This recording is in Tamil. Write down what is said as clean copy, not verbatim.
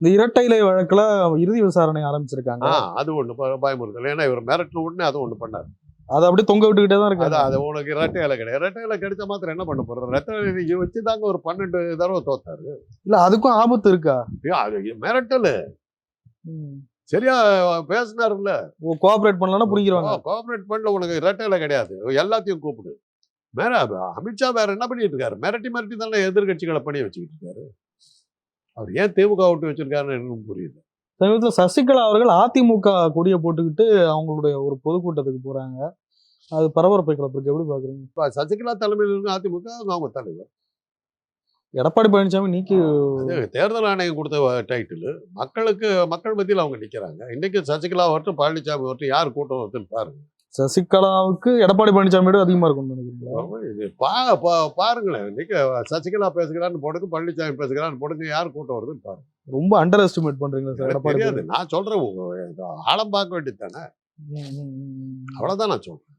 இந்த இரட்டை இலை வழக்குல இறுதி விசாரணை ஆரம்பிச்சிருக்காங்க. அது ஒண்ணு பயமுறுத்தல். ஏன்னா இவர் மிரட்டின உடனே அது ஒண்ணு பண்ணாரு. அதை அப்படியே தொங்க விட்டுக்கிட்டே தான் இருக்காங்க. அது உனக்கு இரட்டை இலை கிடையாது. இரட்டை இலை கிடைச்ச மாத்திரம் என்ன பண்ண போறது? இரட்டை இலை வச்சுதாங்க ஒரு 12 தடவை தோத்தாரு. இல்ல அதுக்கும் ஆபத்து இருக்கா? அது மிரட்டல். சரியா பேசினாருல்ல. கோஆபரேட் பண்ணலன்னா புடிங்கிருவாங்க. கோஆபரேட் பண்ணல, உனக்கு இரட்டை இலை கிடையாது, எல்லாத்தையும் கூப்பிடு. அமித்ஷா வேற என்ன பண்ணிட்டு இருக்காரு? மிரட்டி மிரட்டி தானே எதிர்கட்சிகளை பண்ணி வச்சுக்கிட்டு இருக்காரு. அவர் ஏன் திமுக விட்டு வச்சிருக்காருன்னு எனக்கு புரியுது. சமீபத்தில் சசிகலா அவர்கள் அதிமுக கொடியை போட்டுக்கிட்டு அவங்களுடைய ஒரு பொதுக்கூட்டத்துக்கு போறாங்க. அது பரபரப்பை கிளப்பிருக்கு. எப்படி பாக்குறீங்க? இப்ப சசிகலா தலைமையில் இருக்க அதிமுக அவங்க தலைவர் எடப்பாடி பழனிசாமி நீக்கி தேர்தல் ஆணையம் கொடுத்த டைட்டில் மக்கள் மத்தியில் அவங்க நிக்கிறாங்க. இன்னைக்கு சசிகலா வரட்டும் பழனிசாமி வரட்டும், யார் கூட்டம் வருதுன்னு பாருங்க. சசிகலாவுக்கு எடப்பாடி பழனிசாமியோட அதிகமா இருக்கும்னு நினைக்கிறீங்களா? பாருங்களேன், இன்னைக்கு சசிகலா பேசுகிறான்னு போடுங்க, பழனிசாமி பேசுகிறான்னு போடுங்க, யார் கூட்டம் வருதுன்னு பாருங்க. ரொம்ப அண்டர் எஸ்டிமேட் பண்றீங்களா சார்? எடப்பாடி தெரியாது, நான் சொல்றேன், ஆழம் பார்க்க வேண்டியது தானே. அவ்வளவுதான் நான் சொல்றேன்.